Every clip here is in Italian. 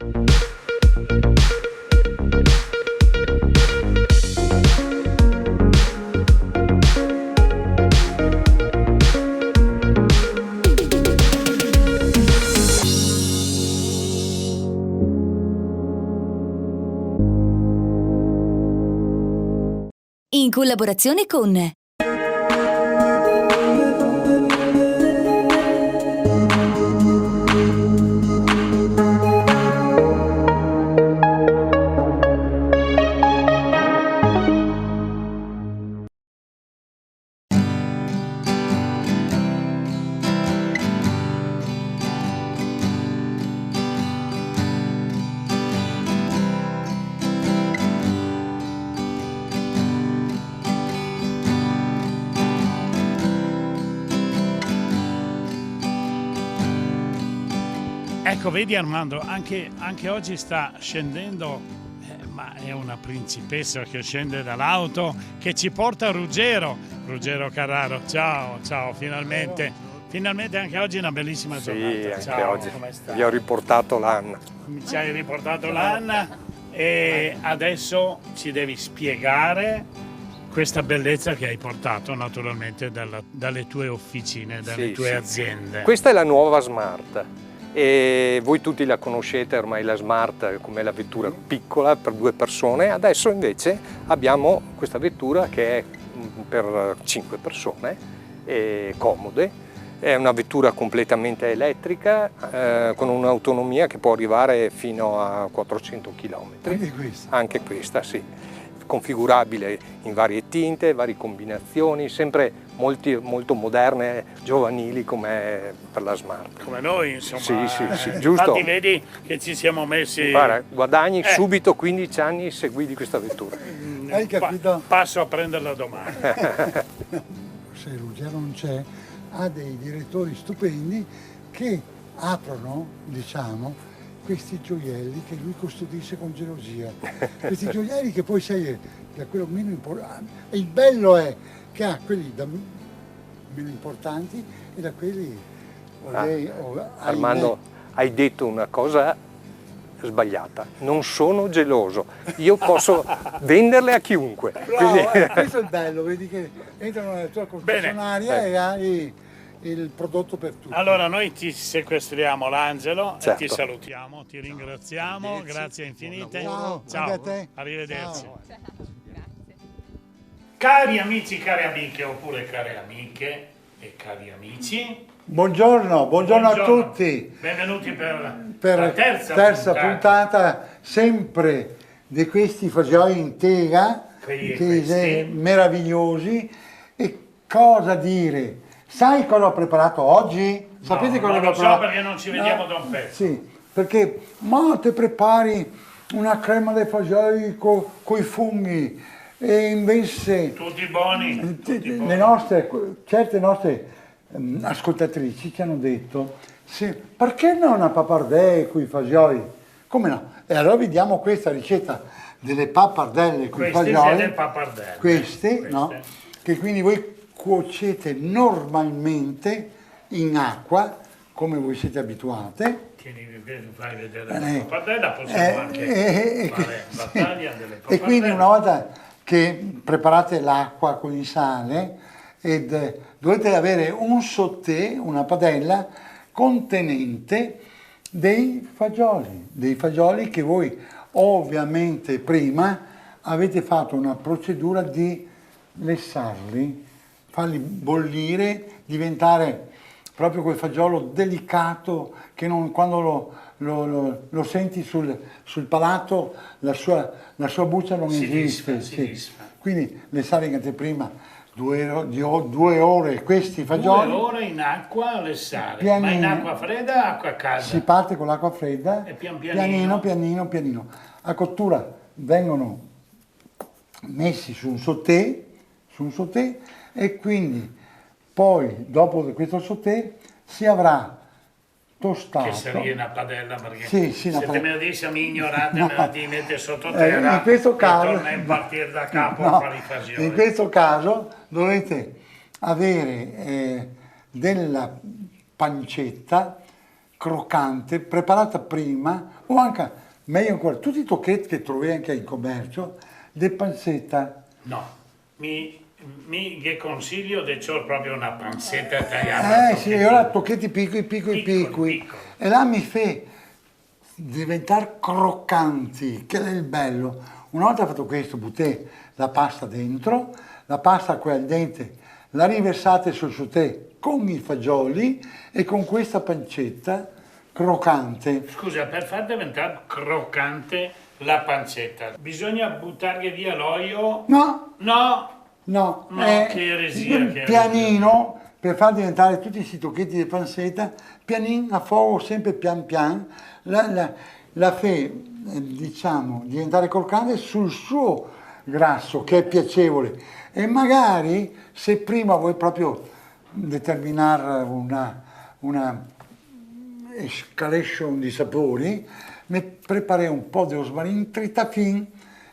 In collaborazione con Ecco, vedi Armando, anche oggi sta scendendo, ma è una principessa che scende dall'auto, che ci porta Ruggero Carraro. Ciao, finalmente anche oggi è una bellissima giornata. Sì, anche ciao, oggi come stai? vi ho riportato l'Anna. Ci hai riportato l'Anna e adesso ci devi spiegare questa bellezza che hai portato naturalmente dalle tue officine, dalle tue aziende. Questa è la nuova Smart. E voi tutti la conoscete ormai, la Smart, come la vettura piccola per 2 persone. Adesso invece abbiamo questa vettura che è per 5 persone, comode. È una vettura completamente elettrica, con un'autonomia che può arrivare fino a 400 km. Anche questa, sì. Configurabile in varie tinte, varie combinazioni, sempre molto moderne, giovanili come per la Smart. Come noi, insomma. Sì, giusto. Infatti vedi che ci siamo messi... Guarda, guadagni subito 15 anni se guidi questa vettura. Hai capito? Passo a prenderla domani. Se Ruggero non c'è, ha dei direttori stupendi che aprono, diciamo, questi gioielli che lui custodisce con gelosia. Questi gioielli che poi sai da quello meno importante. E il bello è che ha quelli da meno importanti e da quelli... Armando, hai detto una cosa sbagliata. Non sono geloso. Io posso venderle a chiunque. Bravo, questo è il bello, vedi che entrano nella tua concessionaria e hai il prodotto per tutti. Allora noi ti sequestriamo l'Angelo e ti Certo. salutiamo, ti ringraziamo, grazie infinite. Ciao, anche a te. Arrivederci. Ciao. Cari amici, cari amiche, oppure care amiche e cari amici. Buongiorno a tutti. Benvenuti per la terza puntata sempre di questi fagioli in tega, meravigliosi. E cosa dire? Sai cosa ho preparato oggi? Sapete cosa non ho lo preparato? so perché non ci vediamo da un pezzo. Sì, perché te prepari una crema dei fagioli coi funghi e invece Tutti buoni. certe nostre ascoltatrici ci hanno detto perché non una pappardelle con i fagioli? Come no? E allora vediamo questa ricetta delle pappardelle con i fagioli. Delle pappardelle. Queste, no? Che quindi voi cuocete normalmente in acqua, come voi siete abituate. Fai vedere la pappardella, possiamo anche fare battaglia delle pappardelle. E quindi una volta che preparate l'acqua con il sale, dovete avere un sauté, una padella contenente dei fagioli che voi ovviamente prima avete fatto una procedura di lessarli, farli bollire, diventare proprio quel fagiolo delicato che quando lo senti sul palato la sua buccia non esiste. Sì. Quindi lessare prima 2 ore questi fagioli. 2 ore in acqua a lessare, Pianino. ma in acqua fredda o acqua calda? Si parte con l'acqua fredda E pianino. pianino. A cottura vengono messi su un sauté e quindi poi dopo questo sauté si avrà tostato. Che sarebbe una padella, perché Sì, se una te me lo dici a me ignorante, No. me la ti mette sottoterra in questo caso, e torna a partire da capo no, a fare i fagioli. in questo caso dovete avere della pancetta croccante, preparata prima, o anche, meglio ancora, tutti i tocchetti che trovi anche in commercio, di pancetta. No, che consiglio di c'ho proprio una pancetta tagliata. Sì, io la tocchetti piccoli. Piccoli. E là mi fa diventare croccanti, che è il bello. Una volta fatto questo, butté la pasta dentro, la pasta qui al dente la riversate sul sauté con i fagioli e con questa pancetta croccante. Scusa, per far diventare croccante la pancetta, bisogna buttare via l'olio? No, No, no, che eresia, che pianino, per far diventare tutti questi tocchetti di pancetta, pianino a fuoco, sempre pian pian, la fa, diciamo, diventare croccante sul suo grasso, che è piacevole. E magari, se prima vuoi proprio determinare una escalation di sapori, mi preparei un po' di rosmarino tritafin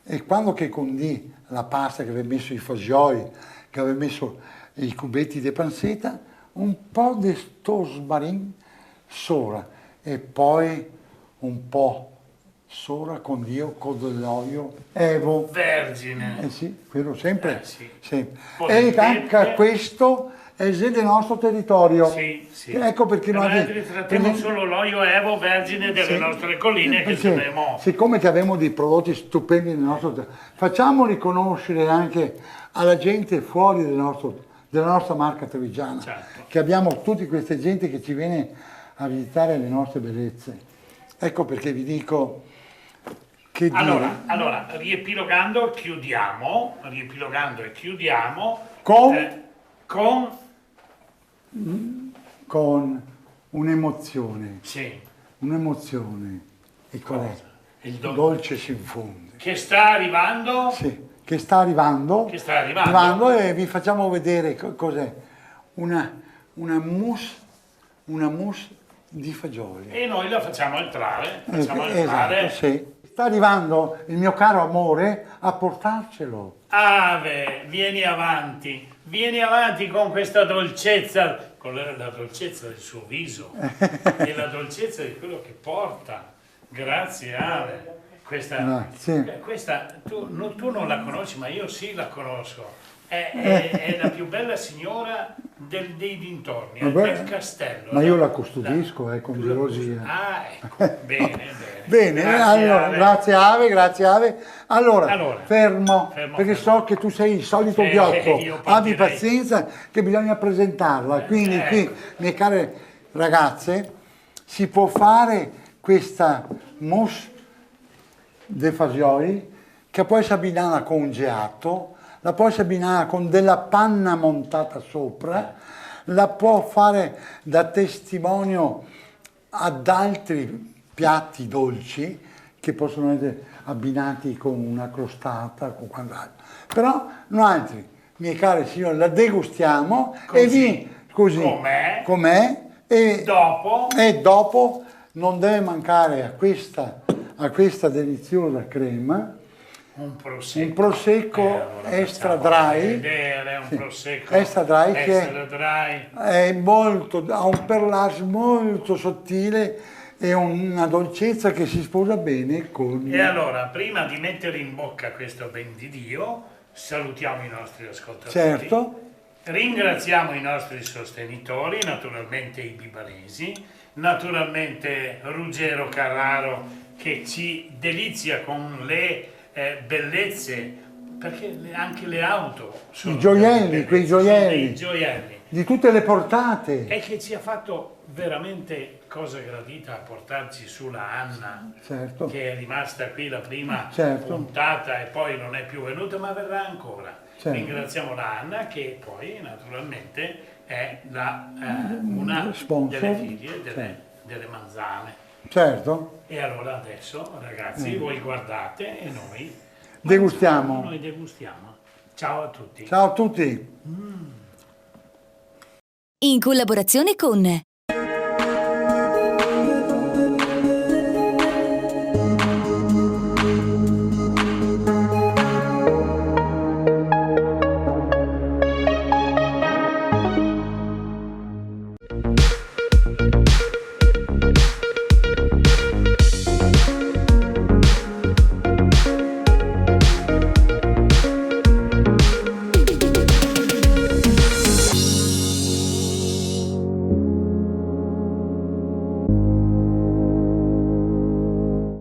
e quando che condì la pasta, che avevo messo i fagioli, che avevo messo i cubetti di pancetta, un po' di sto rosmarino sopra e poi un po' sopra condio con dell'olio evo. vergine. Sì, quello sempre. Sì. Sempre. Poi E il anche pepe. questo è del nostro territorio. Sì, sì. Ecco perché noi trattiamo solo l'olio evo vergine delle nostre colline che Sì, abbiamo. siccome che abbiamo dei prodotti stupendi nel nostro territorio, facciamoli conoscere anche alla gente fuori della nostra marca trevigiana, Certo. che abbiamo tutta questa gente che ci viene a visitare le nostre bellezze. Ecco perché vi dico che dire. Allora, riepilogando e chiudiamo Con? con Con un'emozione, sì, e qual è? il Dolce si infonde. che sta arrivando. Sì, che sta arrivando. E vi facciamo vedere cos'è. Una mousse di fagioli. E noi la facciamo entrare. Esatto, sì. Sta arrivando il mio caro amore a portarcelo. Ave, vieni avanti con questa dolcezza, con la dolcezza del suo viso e la dolcezza di quello che porta. Grazie Ave. Questa tu non la conosci, ma io sì la conosco. È la più bella signora dei dintorni, del castello. Ma io la custodisco con gelosia. Ah, ecco, bene. Bene, allora, grazie Ave. Allora, fermo, perché so che tu sei il solito ghiotto, io abbi partirei. pazienza che bisogna presentarla. Quindi qui, mie care ragazze, si può fare questa mousse de fagioli che può essere abbinata con un gelato, la può essere abbinata con della panna montata sopra, la può fare da testimonio ad altri piatti dolci che possono essere abbinati con una crostata, con quant'altro. Però noi altri, miei cari signori, la degustiamo così com'è e dopo non deve mancare a questa deliziosa crema un prosecco extra dry, extra dry che ha un perlage molto sottile e una dolcezza che si sposa bene con... E allora, prima di mettere in bocca questo ben di Dio, salutiamo i nostri ascoltatori. Certo. Ringraziamo i nostri sostenitori, naturalmente i bibaresi, naturalmente Ruggero Carraro che ci delizia con le bellezze, perché anche le auto sono quei gioielli di tutte le portate, e che ci ha fatto veramente cosa gradita a portarci sulla Anna, certo, che è rimasta qui la prima puntata e poi non è più venuta, ma verrà ancora. Certo. Ringraziamo la Anna che poi naturalmente è una delle figlie delle manzane. Certo. E allora adesso ragazzi voi guardate e noi degustiamo. Noi degustiamo. Ciao a tutti. Ciao a tutti. In collaborazione con